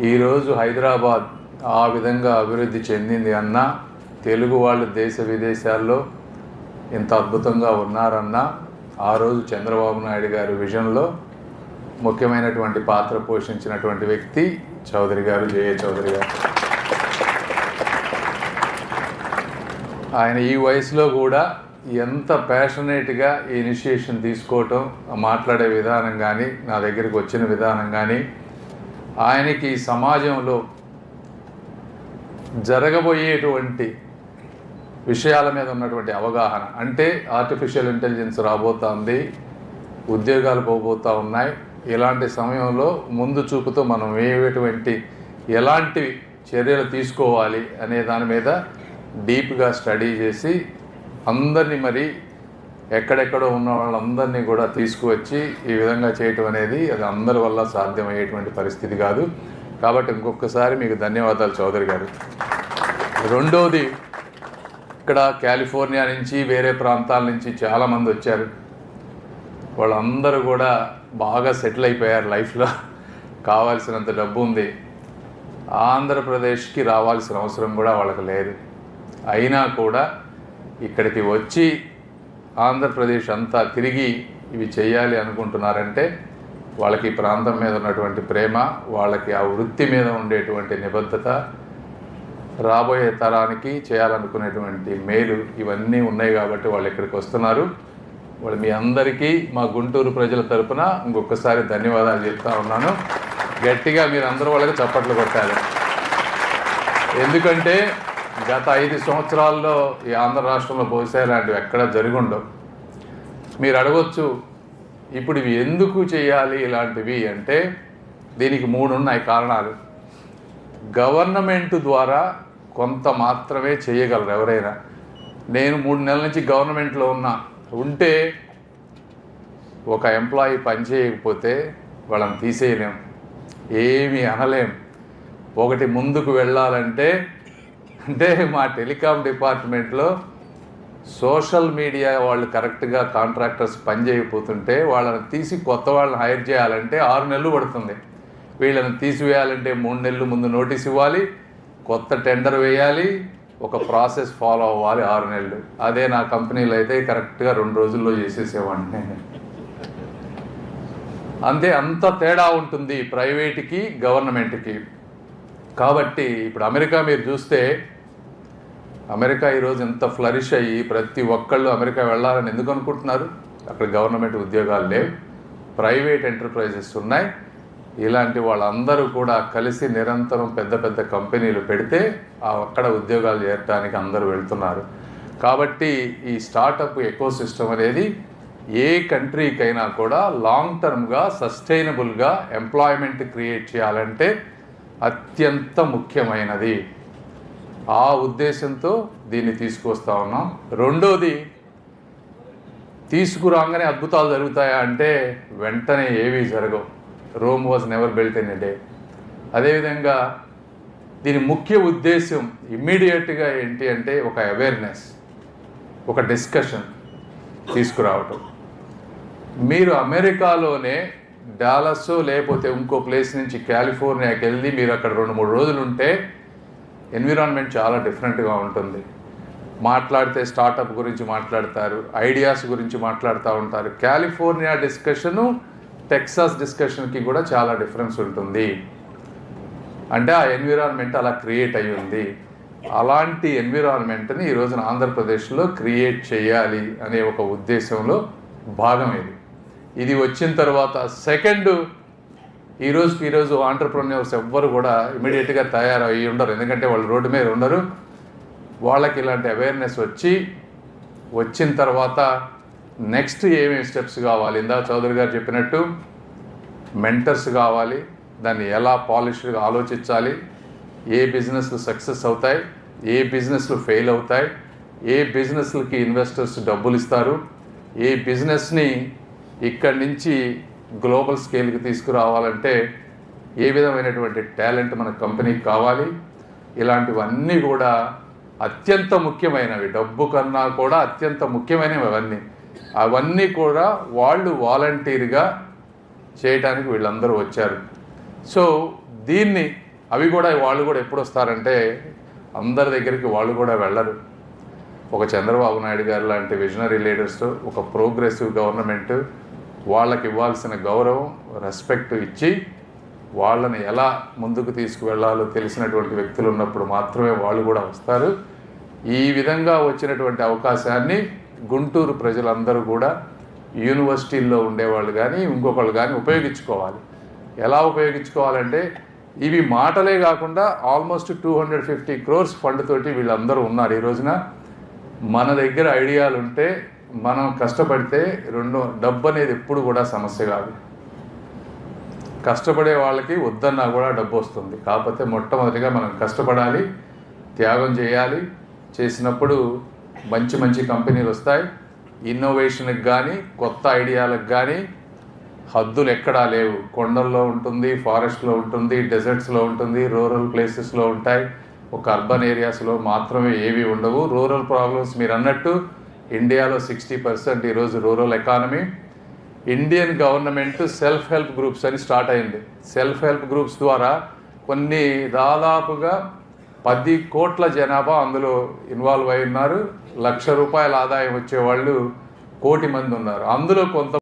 ఈరోజు హైదరాబాద్ ఆ విధంగా అభివృద్ధి చెందింది అన్నా, తెలుగు వాళ్ళు దేశ విదేశాల్లో ఇంత అద్భుతంగా ఉన్నారన్నా ఆ రోజు చంద్రబాబు నాయుడు గారి విజన్లో ముఖ్యమైనటువంటి పాత్ర పోషించినటువంటి వ్యక్తి చౌదరి గారు, జేఏ చౌదరి గారు. ఆయన ఈ వయసులో కూడా ఎంత ప్యాషనేట్గా ఈ ఇనిషియేషన్ తీసుకోవటం, మాట్లాడే విధానం కానీ, నా దగ్గరికి వచ్చిన విధానం కానీ, ఆయనకి సమాజంలో జరగబోయేటువంటి విషయాల మీద ఉన్నటువంటి అవగాహన, అంటే ఆర్టిఫిషియల్ ఇంటెలిజెన్స్ రాబోతోంది, ఉద్యోగాలు పోబోతూ ఉన్నాయి, ఇలాంటి సమయంలో ముందు చూపుతో మనం ఎలాంటి చర్యలు తీసుకోవాలి అనే దాని మీద డీప్గా స్టడీ చేసి అందరినీ మరి ఎక్కడెక్కడో ఉన్న వాళ్ళందరినీ కూడా తీసుకువచ్చి ఈ విధంగా చేయటం అనేది అది అందరి వల్ల సాధ్యమయ్యేటువంటి పరిస్థితి కాదు. కాబట్టి ఇంకొకసారి మీకు ధన్యవాదాలు చౌదరి గారు. రెండోది, ఇక్కడ కాలిఫోర్నియా నుంచి వేరే ప్రాంతాల నుంచి చాలామంది వచ్చారు. వాళ్ళందరూ కూడా బాగా సెటిల్ అయిపోయారు లైఫ్లో, కావాల్సినంత డబ్బు ఉంది, ఆంధ్రప్రదేశ్కి రావాల్సిన అవసరం కూడా వాళ్ళకి లేదు. అయినా కూడా ఇక్కడికి వచ్చి ఆంధ్రప్రదేశ్ అంతా తిరిగి ఇవి చేయాలి అనుకుంటున్నారంటే వాళ్ళకి ఈ ప్రాంతం మీద ఉన్నటువంటి ప్రేమ, వాళ్ళకి ఆ వృత్తి మీద ఉండేటువంటి నిబద్ధత, రాబోయే తరానికి చేయాలనుకునేటువంటి మేలు ఇవన్నీ ఉన్నాయి కాబట్టి వాళ్ళు ఇక్కడికి వస్తున్నారు. వాళ్ళు మీ అందరికీ మా గుంటూరు ప్రజల తరపున ఇంకొకసారి ధన్యవాదాలు చెప్తా ఉన్నాను. గట్టిగా మీరు అందరూ వాళ్ళకి చప్పట్లు కొట్టాలి. ఎందుకంటే గత 5 సంవత్సరాల్లో ఈ ఆంధ్ర రాష్ట్రంలో బహుశా ఇలాంటివి ఎక్కడా జరుగుండవు. మీరు అడగొచ్చు, ఇప్పుడు ఇవి ఎందుకు చేయాలి ఇలాంటివి అంటే దీనికి 3 ఉన్నాయి కారణాలు. గవర్నమెంట్ ద్వారా కొంత మాత్రమే చేయగలరు ఎవరైనా. నేను 3 నెలల నుంచి గవర్నమెంట్లో ఉంటే ఒక ఎంప్లాయీ పని చేయకపోతే వాళ్ళని తీసేయలేం, ఏమీ అనలేం. ఒకటి ముందుకు వెళ్ళాలంటే అంటే మా టెలికాం డిపార్ట్మెంట్లో సోషల్ మీడియా వాళ్ళు కరెక్ట్గా కాంట్రాక్టర్స్ పని చేయకపోతుంటే వాళ్ళని తీసి కొత్త వాళ్ళని హైర్ చేయాలంటే 6 నెలలు పడుతుంది. వీళ్ళని తీసివేయాలంటే 3 నెలలు ముందు నోటీస్ ఇవ్వాలి, కొత్త టెండర్ వేయాలి, ఒక ప్రాసెస్ ఫాలో అవ్వాలి 6 నెలలు. అదే నా కంపెనీలో అయితే కరెక్ట్గా 2 రోజుల్లో చేసేసేవాడిని. అంతే, అంత తేడా ఉంటుంది ప్రైవేట్కి గవర్నమెంట్కి. కాబట్టి ఇప్పుడు అమెరికా మీరు చూస్తే, అమెరికా ఈరోజు ఎంత ఫ్లరిష్ అయ్యి ప్రతి ఒక్కళ్ళు అమెరికా వెళ్ళాలని ఎందుకు అనుకుంటున్నారు? అక్కడ గవర్నమెంట్ ఉద్యోగాలు లేవు, ప్రైవేట్ ఎంటర్ప్రైజెస్ ఉన్నాయి. ఇలాంటి వాళ్ళందరూ కూడా కలిసి నిరంతరం పెద్ద పెద్ద కంపెనీలు పెడితే అక్కడ ఉద్యోగాలు చేరడానికి అందరూ వెళ్తున్నారు. కాబట్టి ఈ స్టార్టప్ ఎకోసిస్టమ్ అనేది ఏ కంట్రీకైనా కూడా లాంగ్ టర్మ్గా సస్టైనబుల్గా ఎంప్లాయ్మెంట్ క్రియేట్ చేయాలంటే అత్యంత ముఖ్యమైనది. ఆ ఉద్దేశంతో దీన్ని తీసుకొస్తా ఉన్నాం. రెండోది, తీసుకురాగానే అద్భుతాలు జరుగుతాయా అంటే వెంటనే ఏవీ జరగవు. Rome was never built in a day. అదేవిధంగా దీని ముఖ్య ఉద్దేశం ఇమ్మీడియట్గా ఏంటి అంటే ఒక అవేర్నెస్, ఒక డిస్కషన్ తీసుకురావటం. మీరు అమెరికాలోనే డాలస్ లేకపోతే ఇంకో ప్లేస్ నుంచి కాలిఫోర్నియాకి వెళ్ళి మీరు అక్కడ 2-3 రోజులు ఉంటే ఎన్విరాన్మెంట్ చాలా డిఫరెంట్గా ఉంటుంది. మాట్లాడితే స్టార్టప్ గురించి మాట్లాడతారు, ఐడియాస్ గురించి మాట్లాడుతూ ఉంటారు. కాలిఫోర్నియా డిస్కషను టెక్సాస్ డిస్కషన్కి కూడా చాలా డిఫరెన్స్ ఉంటుంది. అంటే ఆ ఎన్విరాన్మెంట్ అలా క్రియేట్ అయ్యి ఉంది. అలాంటి ఎన్విరాన్మెంట్ని ఈ రోజున ఆంధ్రప్రదేశ్లో క్రియేట్ చేయాలి అనే ఒక ఉద్దేశంలో భాగం ఇది వచ్చిన తర్వాత సెకండ్, ఈరోజు ఆంటర్ప్రెన్యూర్స్ ఎవ్వరు కూడా ఇమీడియట్గా తయారయ్యి ఉండరు, ఎందుకంటే వాళ్ళు రోడ్డు మీద ఉండరు. వాళ్ళకి ఇలాంటి అవేర్నెస్ వచ్చిన తర్వాత నెక్స్ట్ ఏమేమి స్టెప్స్ కావాలి, ఇందాక చౌదరి గారు చెప్పినట్టు మెంటర్స్ కావాలి, దాన్ని ఎలా పాలిష్డ్గా ఆలోచించాలి, ఏ బిజినెస్లు సక్సెస్ అవుతాయి, ఏ బిజినెస్లు ఫెయిల్ అవుతాయి, ఏ బిజినెస్లకి ఇన్వెస్టర్స్ డబ్బులు ఇస్తారు, ఏ బిజినెస్ని ఇక్కడి నుంచి గ్లోబల్ స్కేల్కి తీసుకురావాలంటే ఏ విధమైనటువంటి టాలెంట్ మన కంపెనీకి కావాలి, ఇలాంటివన్నీ కూడా అత్యంత ముఖ్యమైనవి. డబ్బు కన్నా కూడా అత్యంత ముఖ్యమైనవి అవన్నీ కూడా వాళ్ళు వాలంటీర్గా చేయడానికి వీళ్ళందరూ వచ్చారు. సో దీన్ని అవి కూడా వాళ్ళు కూడా ఎప్పుడు వస్తారంటే అందరి దగ్గరికి వాళ్ళు కూడా వెళ్ళరు. ఒక చంద్రబాబు నాయుడు గారు లాంటి విజనరీ లీడర్స్, ఒక ప్రోగ్రెసివ్ గవర్నమెంట్ వాళ్ళకి ఇవ్వాల్సిన గౌరవం, రెస్పెక్ట్ ఇచ్చి వాళ్ళని ఎలా ముందుకు తీసుకువెళ్ళాలో తెలిసినటువంటి వ్యక్తులు ఉన్నప్పుడు మాత్రమే వాళ్ళు కూడా వస్తారు. ఈ విధంగా వచ్చినటువంటి అవకాశాన్ని గుంటూరు ప్రజలందరూ కూడా యూనివర్సిటీల్లో ఉండేవాళ్ళు కానీ ఇంకొకళ్ళు కానీ ఉపయోగించుకోవాలి. ఎలా ఉపయోగించుకోవాలంటే ఇవి మాటలే కాకుండా ఆల్మోస్ట్ 250 crores ఫండ్ తోటి వీళ్ళందరూ ఉన్నారు. ఈ రోజున మన దగ్గర ఐడియాలు ఉంటే మనం కష్టపడితే డబ్బు అనేది ఎప్పుడు కూడా సమస్య కాదు. కష్టపడే వాళ్ళకి వద్దన్నా కూడా డబ్బు వస్తుంది. కాకపోతే మొట్టమొదటిగా మనం కష్టపడాలి, త్యాగం చేయాలి. చేసినప్పుడు మంచి మంచి కంపెనీలు వస్తాయి. ఇన్నోవేషన్కి కానీ కొత్త ఐడియాలకు కానీ హద్దులు ఎక్కడా లేవు. కొండల్లో ఉంటుంది, ఫారెస్ట్లో ఉంటుంది, డెజర్ట్స్లో ఉంటుంది, రూరల్ ప్లేసెస్లో ఉంటాయి. ఒక అర్బన్ ఏరియాస్లో మాత్రమే ఏవి ఉండవు. రూరల్ ప్రాబ్లమ్స్ మీరు అన్నట్టు ఇండియాలో 60% ఈరోజు rural economy. Indian government self help groups అని స్టార్ట్ అయింది. సెల్ఫ్ హెల్ప్ గ్రూప్స్ ద్వారా కొన్ని దాదాపుగా 10 కోట్ల జనాభా అందులో ఇన్వాల్వ్ అయి ఉన్నారు. ₹1,00,000 ఆదాయం వచ్చేవాళ్ళు 1,00,00,000 మంది ఉన్నారు. అందులో కొంత